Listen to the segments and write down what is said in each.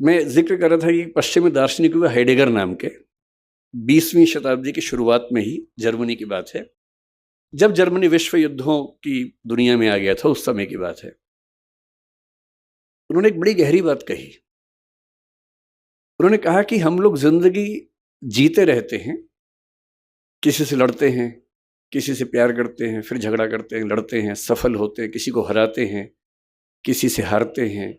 मैं जिक्र कर रहा था कि पश्चिमी दार्शनिक हुए हाइडेगर नाम के 20वीं शताब्दी की शुरुआत में ही जर्मनी की बात है, जब जर्मनी विश्व युद्धों की दुनिया में आ गया था, उस समय की बात है। उन्होंने एक बड़ी गहरी बात कही। उन्होंने कहा कि हम लोग जिंदगी जीते रहते हैं, किसी से लड़ते हैं, किसी से प्यार करते हैं, फिर झगड़ा करते हैं, लड़ते हैं, सफल होते हैं, किसी को हराते हैं, किसी से हारते हैं,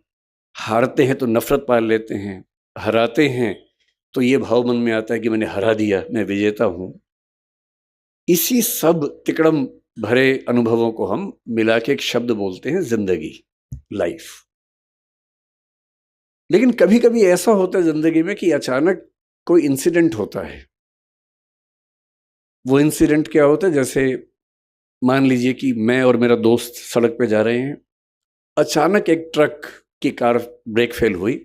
हारते हैं तो नफरत पाल लेते हैं, हराते हैं तो ये भाव मन में आता है कि मैंने हरा दिया, मैं विजेता हूं। इसी सब तिकड़म भरे अनुभवों को हम मिला के एक शब्द बोलते हैं जिंदगी, लाइफ। लेकिन कभी कभी ऐसा होता है जिंदगी में कि अचानक कोई इंसिडेंट होता है। वो इंसिडेंट क्या होता है? जैसे मान लीजिए कि मैं और मेरा दोस्त सड़क पे जा रहे हैं, अचानक एक ट्रक की कार ब्रेक फेल हुई,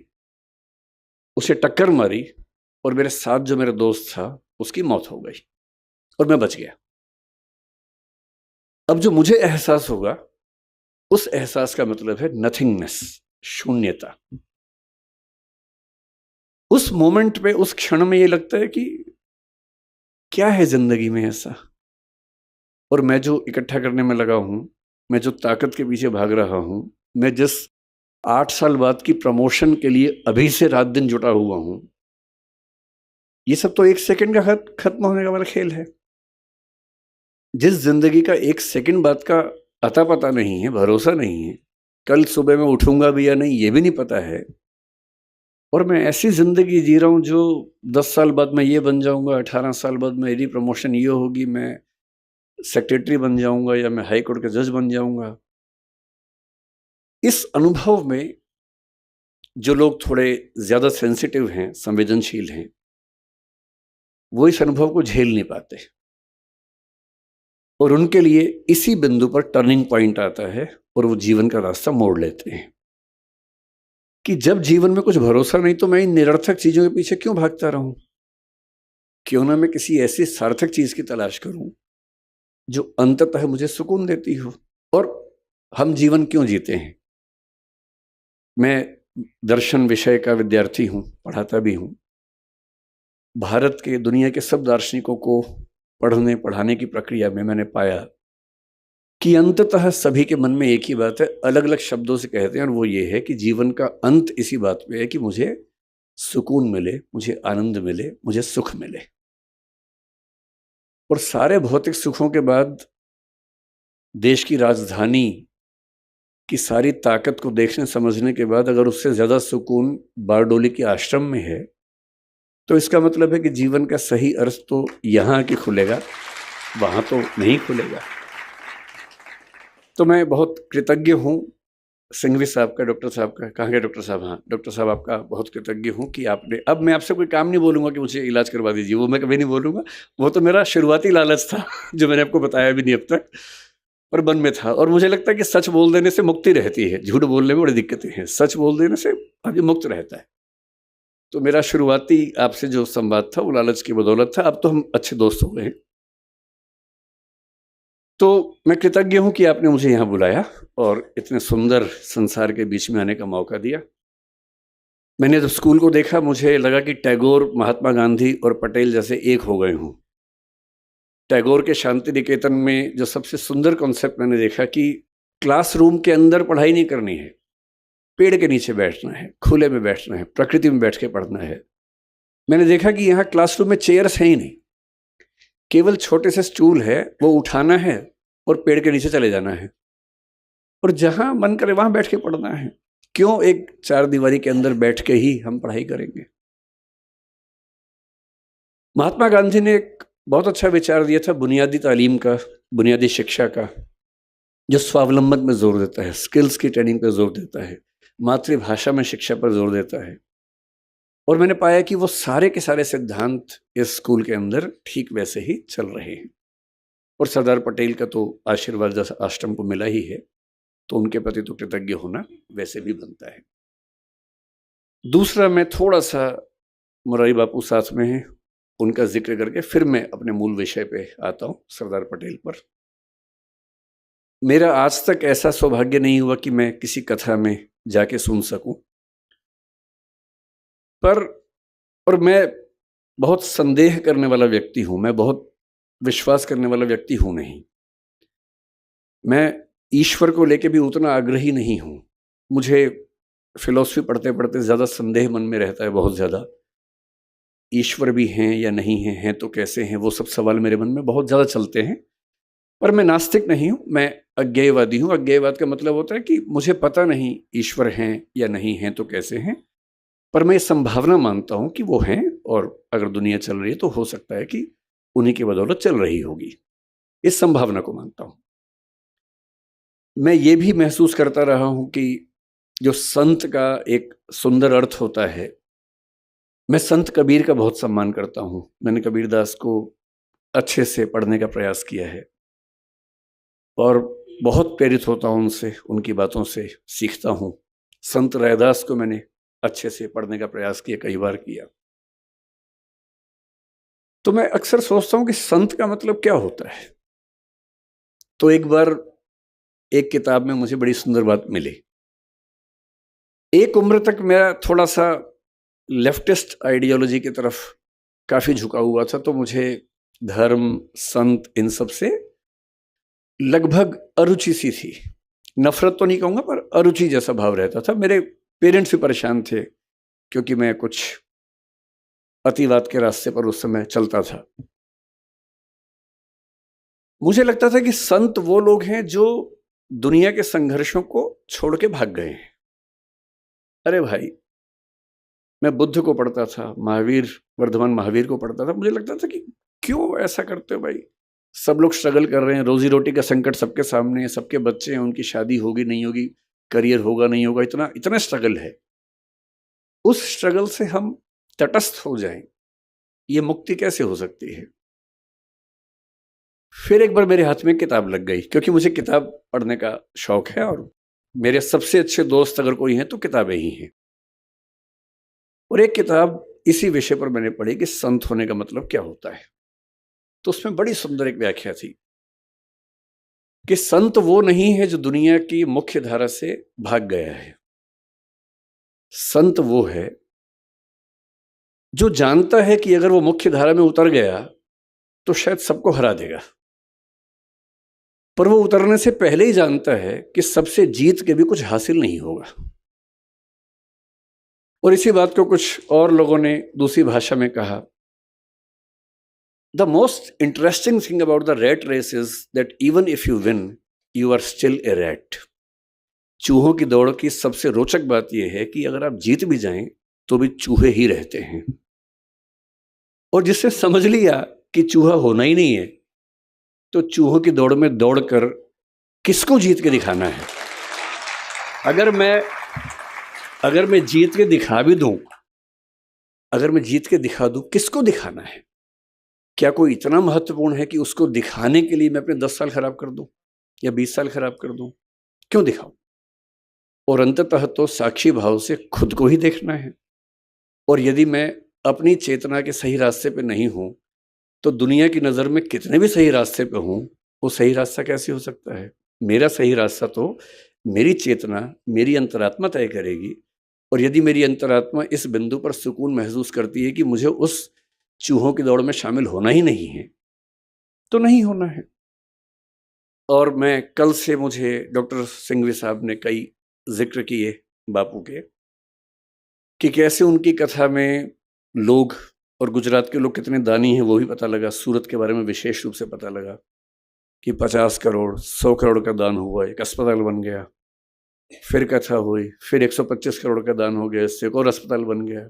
उसे टक्कर मारी और मेरे साथ जो मेरा दोस्त था उसकी मौत हो गई और मैं बच गया। अब जो मुझे एहसास होगा, उस एहसास का मतलब है नथिंगनेस, शून्यता। उस मोमेंट पे, उस क्षण में ये लगता है कि क्या है जिंदगी में ऐसा, और मैं जो इकट्ठा करने में लगा हूं, मैं जो ताकत के पीछे भाग रहा हूं, मैं जिस 8 साल बाद की प्रमोशन के लिए अभी से रात दिन जुटा हुआ हूं, ये सब तो एक सेकंड का खत्म होने का वाला खेल है। जिस जिंदगी का एक सेकंड बाद का अता पता नहीं है, भरोसा नहीं है, कल सुबह मैं उठूंगा भी या नहीं ये भी नहीं पता है, और मैं ऐसी जिंदगी जी रहा हूं जो 10 साल बाद मैं ये बन जाऊंगा, 18 साल बाद मेरी प्रमोशन ये होगी, मैं सेक्रेटरी बन जाऊंगा या मैं हाई कोर्ट का जज बन जाऊंगा। इस अनुभव में जो लोग थोड़े ज्यादा सेंसिटिव हैं, संवेदनशील हैं, वो इस अनुभव को झेल नहीं पाते, और उनके लिए इसी बिंदु पर टर्निंग पॉइंट आता है और वो जीवन का रास्ता मोड़ लेते हैं कि जब जीवन में कुछ भरोसा नहीं तो मैं इन निरर्थक चीजों के पीछे क्यों भागता रहूं? क्यों ना मैं किसी ऐसी सार्थक चीज की तलाश करूं जो अंततः मुझे सुकून देती हो। और हम जीवन क्यों जीते हैं? मैं दर्शन विषय का विद्यार्थी हूं, पढ़ाता भी हूं। भारत के, दुनिया के सब दार्शनिकों को पढ़ने पढ़ाने की प्रक्रिया में मैंने पाया कि अंततः सभी के मन में एक ही बात है, अलग अलग शब्दों से कहते हैं, और वो ये है कि जीवन का अंत इसी बात पे है कि मुझे सुकून मिले, मुझे आनंद मिले, मुझे सुख मिले। और सारे भौतिक सुखों के बाद, देश की राजधानी की सारी ताकत को देखने समझने के बाद, अगर उससे ज्यादा सुकून बारडोली के आश्रम में है, तो इसका मतलब है कि जीवन का सही अर्थ तो यहां आके खुलेगा, वहां तो नहीं खुलेगा। तो मैं बहुत कृतज्ञ हूं सिंघवी साहब का, डॉक्टर साहब का। कहाँ गए डॉक्टर साहब? हाँ, डॉक्टर साहब आपका बहुत कृतज्ञ हूँ कि आपने, अब मैं आपसे कोई काम नहीं बोलूंगा कि मुझे इलाज करवा दीजिए, वो मैं कभी नहीं बोलूंगा। वो तो मेरा शुरुआती लालच था जो मैंने आपको बताया भी नहीं अब तक, पर मन में था। और मुझे लगता है कि सच बोल देने से मुक्ति रहती है, झूठ बोलने में बड़ी दिक्कतें हैं, सच बोल देने से आदमी मुक्त रहता है। तो मेरा शुरुआती आपसे जो संवाद था वो लालच की बदौलत था, अब तो हम अच्छे दोस्त हो गए हैं। तो मैं कृतज्ञ हूं कि आपने मुझे यहाँ बुलाया और इतने सुंदर संसार के बीच में आने का मौका दिया। मैंने जब स्कूल को देखा, मुझे लगा कि टैगोर, महात्मा गांधी और पटेल जैसे एक हो गए हूं। टैगोर के शांति निकेतन में जो सबसे सुंदर कॉन्सेप्ट मैंने देखा कि क्लासरूम के अंदर पढ़ाई नहीं करनी है, पेड़ के नीचे बैठना है, खुले में बैठना है, प्रकृति में बैठ के पढ़ना है। मैंने देखा कि यहाँ क्लासरूम में चेयर्स हैं ही नहीं, केवल छोटे से स्टूल है, वो उठाना है और पेड़ के नीचे चले जाना है, और जहां मन करे वहां बैठ के पढ़ना है। क्यों एक चार दीवारी के अंदर बैठ के ही हम पढ़ाई करेंगे? महात्मा गांधी ने एक बहुत अच्छा विचार दिया था बुनियादी तालीम का, बुनियादी शिक्षा का, जो स्वावलंबन में जोर देता है, स्किल्स की ट्रेनिंग पर जोर देता है, मातृभाषा में शिक्षा पर जोर देता है। और मैंने पाया कि वो सारे के सारे सिद्धांत इस स्कूल के अंदर ठीक वैसे ही चल रहे हैं। और सरदार पटेल का तो आशीर्वाद आश्रम को मिला ही है, तो उनके प्रति तो कृतज्ञ होना वैसे भी बनता है। दूसरा, मैं थोड़ा सा, मुरारी बापू साथ में है, उनका जिक्र करके फिर मैं अपने मूल विषय पे आता हूँ, सरदार पटेल पर। मेरा आज तक ऐसा सौभाग्य नहीं हुआ कि मैं किसी कथा में जाके सुन सकूं, पर और मैं बहुत संदेह करने वाला व्यक्ति हूँ, मैं बहुत विश्वास करने वाला व्यक्ति हूँ नहीं। मैं ईश्वर को लेके भी उतना आग्रही नहीं हूँ। मुझे फ़िलॉसफ़ी पढ़ते-पढ़ते ज़्यादा संदेह मन में रहता है, बहुत ज़्यादा। ईश्वर भी हैं या नहीं हैं तो कैसे हैं? वो सब सवाल मेरे मन में बहुत ज़्यादा चलते हैं। पर मैं नास्तिक नहीं हूँ, मैं अज्ञेयवादी हूँ। अज्ञेयवाद का मतलब होता है कि मुझे पता नहीं ईश्वर हैं या नहीं हैं तो कैसे हैं, पर मैं ये संभावना मानता हूँ कि वो हैं, और अगर दुनिया चल रही है तो हो सकता है कि उन्हीं की बदौलत चल रही होगी। इस संभावना को मानता हूँ। मैं ये भी महसूस करता रहा हूँ कि जो संत का एक सुंदर अर्थ होता है, मैं संत कबीर का बहुत सम्मान करता हूँ। मैंने कबीरदास को अच्छे से पढ़ने का प्रयास किया है और बहुत प्रेरित होता हूँ उनसे, उनकी बातों से सीखता हूँ। संत रैदास को मैंने अच्छे से पढ़ने का प्रयास किया, कई बार किया। तो मैं अक्सर सोचता हूँ कि संत का मतलब क्या होता है? तो एक बार एक किताब में मुझे बड़ी सुंदर बात मिली। एक उम्र तक मेरा थोड़ा-सा लेफ्टिस्ट आइडियोलॉजी की तरफ काफ़ी झुका हुआ था, तो मुझे धर्म, संत इन सब से लगभग अरुचि सी थी। नफ़रत तो नहीं कहूँगा, पर अरुचि जैसा भाव रहता था। मेरे पेरेंट्स भी परेशान थे क्योंकि मैं कुछ अतिवाद के रास्ते पर उस समय चलता था। मुझे लगता था कि संत वो लोग हैं जो दुनिया के संघर्षों को छोड़ के भाग गए हैं। अरे भाई, मैं बुद्ध को पढ़ता था, महावीर, वर्धमान महावीर को पढ़ता था। मुझे लगता था कि क्यों ऐसा करते हो भाई? सब लोग स्ट्रगल कर रहे हैं, रोजी-रोटी का संकट सबके सामने है, सबके बच्चे हैं, उनकी शादी होगी, नहीं होगी, करियर होगा, नहीं होगा, इतना इतना स्ट्रगल है। उस स्ट्रगल से हम तटस्थ हो जाएँ, ये मुक्ति कैसे हो सकती है? फिर एक बार मेरे हाथ में किताब लग गई, क्योंकि मुझे किताब पढ़ने का शौक है और मेरे सबसे अच्छे दोस्त अगर कोई हैं तो किताबें ही हैं। और एक किताब इसी विषय पर मैंने पढ़ी कि संत होने का मतलब क्या होता है। तो उसमें बड़ी सुंदर एक व्याख्या थी कि संत वो नहीं है जो दुनिया की मुख्य धारा से भाग गया है। संत वो है जो जानता है कि अगर वो मुख्य धारा में उतर गया तो शायद सबको हरा देगा, पर वो उतरने से पहले ही जानता है कि सबसे जीत के भी कुछ हासिल नहीं होगा। और इसी बात को कुछ और लोगों ने दूसरी भाषा में कहा, the most interesting thing about the rat race is that even if you win you are still a rat. चूहों की दौड़ की सबसे रोचक बात यह है कि अगर आप जीत भी जाएं तो भी चूहे ही रहते हैं। और जिससे समझ लिया कि चूहा होना ही नहीं है, तो चूहों की दौड़ में दौड़कर किसको जीत के दिखाना है? अगर मैं जीत के दिखा भी दूं, अगर मैं जीत के दिखा दूं, किसको दिखाना है? क्या कोई इतना महत्वपूर्ण है कि उसको दिखाने के लिए मैं अपने 10 साल खराब कर दूं या 20 साल खराब कर दूं? क्यों दिखाऊं? और अंततः तो साक्षी भाव से खुद को ही देखना है। और यदि मैं अपनी चेतना के सही रास्ते पे नहीं हूं, तो दुनिया की नज़र में कितने भी सही रास्ते पे हूं, वो सही रास्ता कैसे हो सकता है? मेरा सही रास्ता तो मेरी चेतना, मेरी अंतरात्मा तय करेगी। और यदि मेरी अंतरात्मा इस बिंदु पर सुकून महसूस करती है कि मुझे उस चूहों की दौड़ में शामिल होना ही नहीं है, तो नहीं होना है। और मैं कल से, मुझे डॉक्टर सिंघवी साहब ने कई जिक्र किए बापू के, कि कैसे उनकी कथा में लोग, और गुजरात के लोग कितने दानी हैं वो भी पता लगा। सूरत के बारे में विशेष रूप से पता लगा कि 50 करोड़ 100 करोड़ का दान हुआ, एक अस्पताल बन गया। फिर कथा हुई, फिर 125 करोड़ का दान हो गया, इससे एक और अस्पताल बन गया।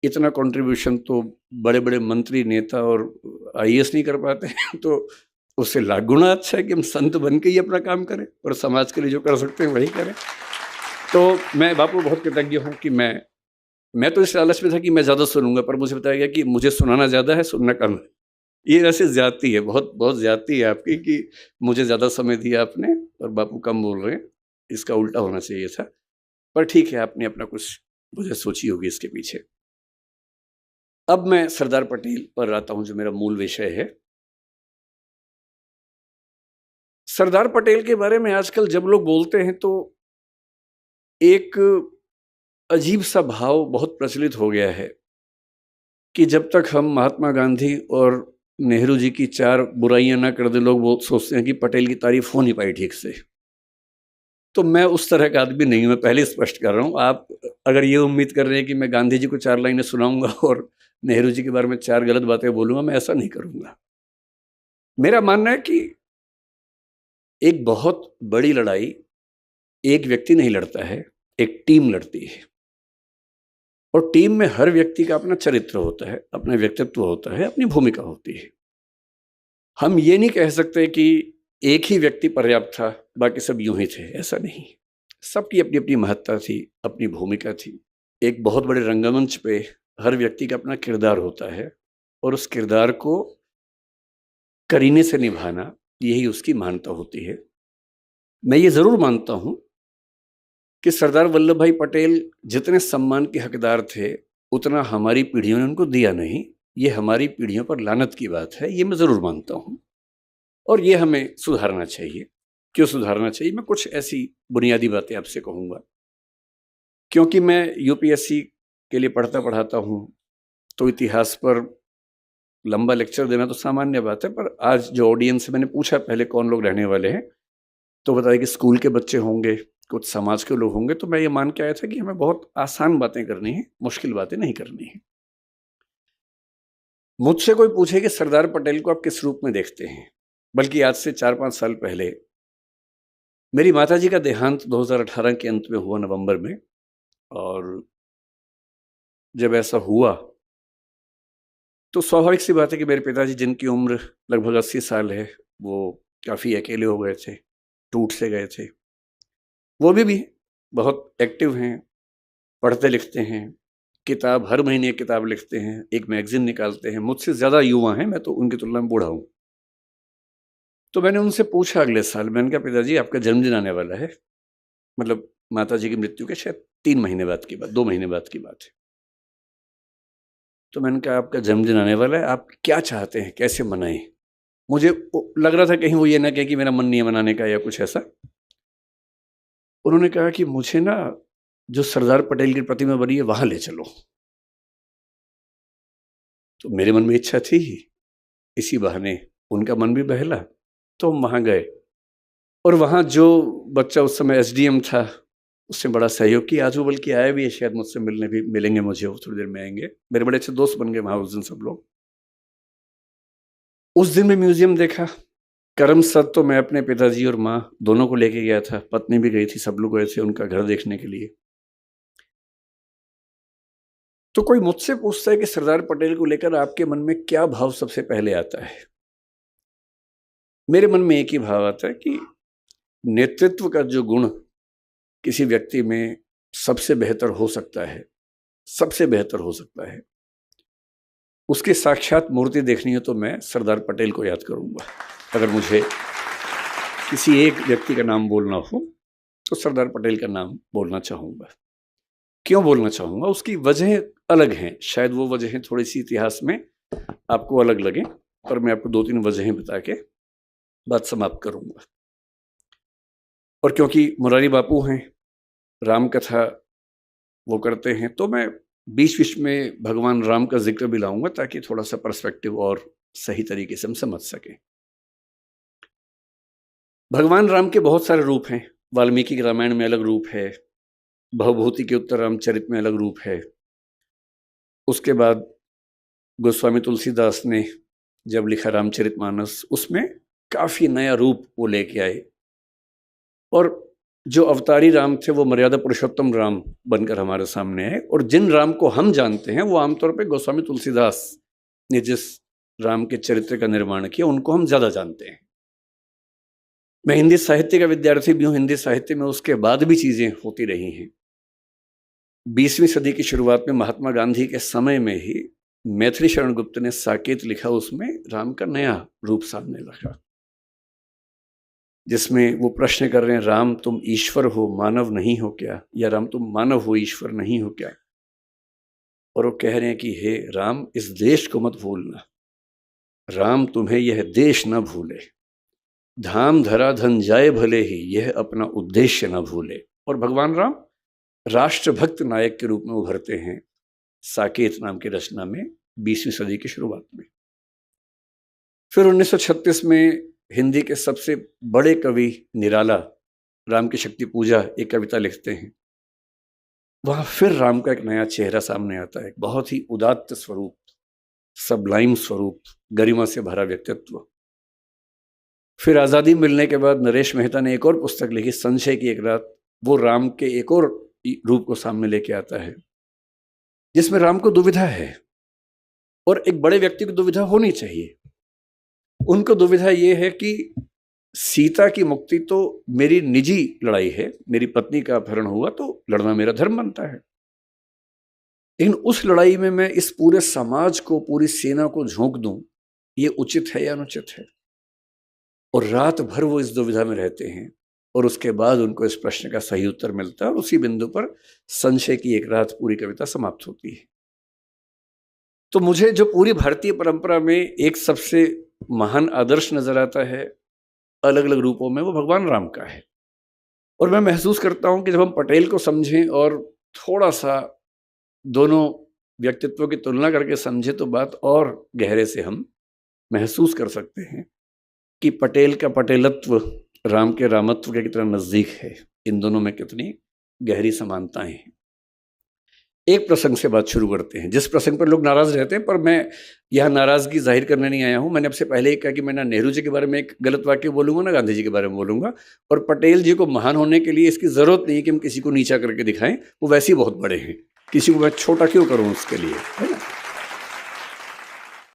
इतना कंट्रीब्यूशन तो बड़े बड़े मंत्री, नेता और आईएएस नहीं कर पाते हैं। तो उससे लाख गुना अच्छा है कि हम संत बन के ही अपना काम करें और समाज के लिए जो कर सकते हैं वही करें। तो मैं बापू बहुत कृतज्ञ हूँ कि मैं तो इस लालच में था कि मैं ज़्यादा सुनूंगा, पर मुझे बताया गया कि मुझे सुनाना ज़्यादा है, सुनना कम है। ये वैसे ज्यादती है, बहुत बहुत ज्यादती है आपकी कि मुझे ज़्यादा समय दिया आपने और बापू कम बोल रहे हैं। इसका उल्टा होना चाहिए था, पर ठीक है, आपने अपना कुछ वजह सोची होगी इसके पीछे। अब मैं सरदार पटेल पर आता हूं, जो मेरा मूल विषय है। सरदार पटेल के बारे में आजकल जब लोग बोलते हैं तो एक अजीब सा भाव बहुत प्रचलित हो गया है कि जब तक हम महात्मा गांधी और नेहरू जी की 4 बुराइयां ना कर दे, लोग वो सोचते हैं कि पटेल की तारीफ हो नहीं पाई ठीक से। तो मैं उस तरह का आदमी नहीं हूं, मैं पहले स्पष्ट कर रहा हूं। आप अगर ये उम्मीद कर रहे हैं कि मैं गांधी जी को 4 लाइनें सुनाऊंगा और नेहरू जी के बारे में 4 गलत बातें बोलूंगा, मैं ऐसा नहीं करूंगा। मेरा मानना है कि एक बहुत बड़ी लड़ाई एक व्यक्ति नहीं लड़ता है, एक टीम लड़ती है। और टीम में हर व्यक्ति का अपना चरित्र होता है, अपना व्यक्तित्व होता है, अपनी भूमिका होती है। हम ये नहीं कह सकते कि एक ही व्यक्ति पर्याप्त था, बाकी सब यूं ही थे, ऐसा नहीं। सबकी अपनी अपनी महत्ता थी, अपनी भूमिका थी। एक बहुत बड़े रंगमंच पे हर व्यक्ति का अपना किरदार होता है और उस किरदार को करीने से निभाना, यही उसकी महानता होती है। मैं ये जरूर मानता हूं कि सरदार वल्लभ भाई पटेल जितने सम्मान के हकदार थे, उतना हमारी पीढ़ियों ने उनको दिया नहीं। ये हमारी पीढ़ियों पर लानत की बात है, ये मैं ज़रूर मानता हूँ और ये हमें सुधारना चाहिए। क्यों सुधारना चाहिए? मैं कुछ ऐसी बुनियादी बातें आपसे कहूँगा। क्योंकि मैं यूपीएससी के लिए पढ़ता पढ़ाता हूँ, तो इतिहास पर लंबा लेक्चर देना तो सामान्य बात है, पर आज जो ऑडियंस है, मैंने पूछा पहले कौन लोग रहने वाले हैं, तो बताया कि स्कूल के बच्चे होंगे, कुछ समाज के लोग होंगे। तो मैं ये मान के आया था कि हमें बहुत आसान बातें करनी है, मुश्किल बातें नहीं करनी है। मुझसे कोई पूछे कि सरदार पटेल को आप किस रूप में देखते हैं, बल्कि आज से 4-5 साल पहले मेरी माताजी का देहांत 2018 के अंत में हुआ, नवंबर में। और जब ऐसा हुआ तो स्वाभाविक सी बात है कि मेरे पिताजी, जिनकी उम्र लगभग 80 साल है, वो काफ़ी अकेले हो गए थे, टूट से गए थे। वो भी बहुत एक्टिव हैं, पढ़ते लिखते हैं, किताब हर महीने एक किताब लिखते हैं, एक मैगजीन निकालते हैं। मुझसे ज़्यादा युवा हैं, मैं तो उनकी तुलना में बूढ़ा हूँ। तो मैंने उनसे पूछा अगले साल, मैंने कहा पिताजी आपका जन्मदिन आने वाला है, मतलब माताजी की मृत्यु के शायद 3 महीने बाद की बात, 2 महीने बाद की बात है। तो मैंने कहा आपका जन्मदिन आने वाला है, आप क्या चाहते हैं, कैसे मनाएं? मुझे लग रहा था कहीं वो ये ना कहे कि मेरा मन नहीं है मनाने का या कुछ ऐसा। उन्होंने कहा कि मुझे ना जो सरदार पटेल की प्रतिमा बनी है वहां ले चलो। तो मेरे मन में इच्छा थी, इसी बहाने उनका मन भी बहला, तो हम वहां गए। और वहां जो बच्चा उस समय एसडीएम था, उसने बड़ा सहयोग किया। आज वो बल्कि आए भी है, शायद मुझसे मिलने भी मिलेंगे मुझे, वो थोड़ी देर में आएंगे। मेरे बड़े अच्छे दोस्त बन गए वहां उस दिन सब लोग। उस दिन में म्यूजियम देखा। करमसद तो मैं अपने पिताजी और माँ दोनों को लेके गया था, पत्नी भी गई थी, सब लोग गए थे उनका घर देखने के लिए। तो कोई मुझसे पूछता है कि सरदार पटेल को लेकर आपके मन में क्या भाव सबसे पहले आता है? मेरे मन में एक ही भाव आता है कि नेतृत्व का जो गुण किसी व्यक्ति में सबसे बेहतर हो सकता है, सबसे बेहतर हो सकता है, उसकी साक्षात मूर्ति देखनी है तो मैं सरदार पटेल को याद करूंगा। अगर मुझे किसी एक व्यक्ति का नाम बोलना हो तो सरदार पटेल का नाम बोलना चाहूंगा। क्यों बोलना चाहूंगा? उसकी वजह अलग हैं, शायद वो वजहें थोड़ी सी इतिहास में आपको अलग लगे, पर मैं आपको 2-3 वजहें बता के बात समाप्त करूंगा। और क्योंकि मुरारी बापू हैं, राम कथा वो करते हैं, तो मैं बीच बीच में भगवान राम का जिक्र भी लाऊंगा, ताकि थोड़ा सा पर्सपेक्टिव और सही तरीके से हम समझ सकें। भगवान राम के बहुत सारे रूप हैं। वाल्मीकि के रामायण में अलग रूप है, भवभूति के उत्तर रामचरित में अलग रूप है। उसके बाद गोस्वामी तुलसीदास ने जब लिखा रामचरितमानस, उसमें काफी नया रूप वो लेके आए। और जो अवतारी राम थे वो मर्यादा पुरुषोत्तम राम बनकर हमारे सामने आए। और जिन राम को हम जानते हैं वो आमतौर पे गोस्वामी तुलसीदास ने जिस राम के चरित्र का निर्माण किया, उनको हम ज्यादा जानते हैं। मैं हिंदी साहित्य का विद्यार्थी भी हूँ, हिंदी साहित्य में उसके बाद भी चीजें होती रही हैं। 20वीं सदी की शुरुआत में महात्मा गांधी के समय में ही मैथिली शरण गुप्त ने साकेत लिखा, उसमें राम का नया रूप सामने रखा, जिसमें वो प्रश्न कर रहे हैं, राम तुम ईश्वर हो मानव नहीं हो क्या, या राम तुम मानव हो ईश्वर नहीं हो क्या? और वो कह रहे हैं कि हे राम, इस देश को मत भूलना, राम तुम्हें यह देश न भूले, धाम धरा धन जाए भले ही, यह अपना उद्देश्य न भूले। और भगवान राम राष्ट्रभक्त नायक के रूप में उभरते हैं साकेत नाम की रचना में 20वीं सदी की शुरुआत में। फिर 1936 में हिंदी के सबसे बड़े कवि निराला राम की शक्ति पूजा एक कविता लिखते हैं। वहां फिर राम का एक नया चेहरा सामने आता है, बहुत ही उदात्त स्वरूप, सबलाइम स्वरूप, गरिमा से भरा व्यक्तित्व। फिर आज़ादी मिलने के बाद नरेश मेहता ने एक और पुस्तक लिखी, संशय की एक रात। वो राम के एक और रूप को सामने लेके आता है, जिसमें राम को दुविधा है, और एक बड़े व्यक्ति को दुविधा होनी चाहिए। उनको दुविधा ये है कि सीता की मुक्ति तो मेरी निजी लड़ाई है, मेरी पत्नी का अपहरण हुआ तो लड़ना मेरा धर्म बनता है, लेकिन उस लड़ाई में मैं इस पूरे समाज को, पूरी सेना को झोंक दूं, ये उचित है या अनुचित है? और रात भर वो इस दुविधा में रहते हैं, और उसके बाद उनको इस प्रश्न का सही उत्तर मिलता है, और उसी बिंदु पर संशय की एक रात पूरी कविता समाप्त होती है। तो मुझे जो पूरी भारतीय परंपरा में एक सबसे महान आदर्श नजर आता है अलग अलग रूपों में, वो भगवान राम का है। और मैं महसूस करता हूं कि जब हम पटेल को समझें और थोड़ा सा दोनों व्यक्तित्वों की तुलना करके समझें, तो बात और गहरे से हम महसूस कर सकते हैं कि पटेल का पटेलत्व राम के रामत्व के कितना नजदीक है, इन दोनों में कितनी गहरी समानताएं हैं। एक प्रसंग से बात शुरू करते हैं, जिस प्रसंग पर लोग नाराज रहते हैं, पर मैं यहाँ नाराजगी जाहिर करने नहीं आया हूँ। मैंने आपसे पहले ही कहा कि मैं ना नेहरू जी के बारे में एक गलत वाक्य बोलूंगा, ना गांधी जी के बारे में बोलूंगा, और पटेल जी को महान होने के लिए इसकी जरूरत नहीं कि हम किसी को नीचा करके दिखाएं, वो वैसे ही बहुत बड़े हैं, किसी को मैं छोटा क्यों करूँ उसके लिए, है ना।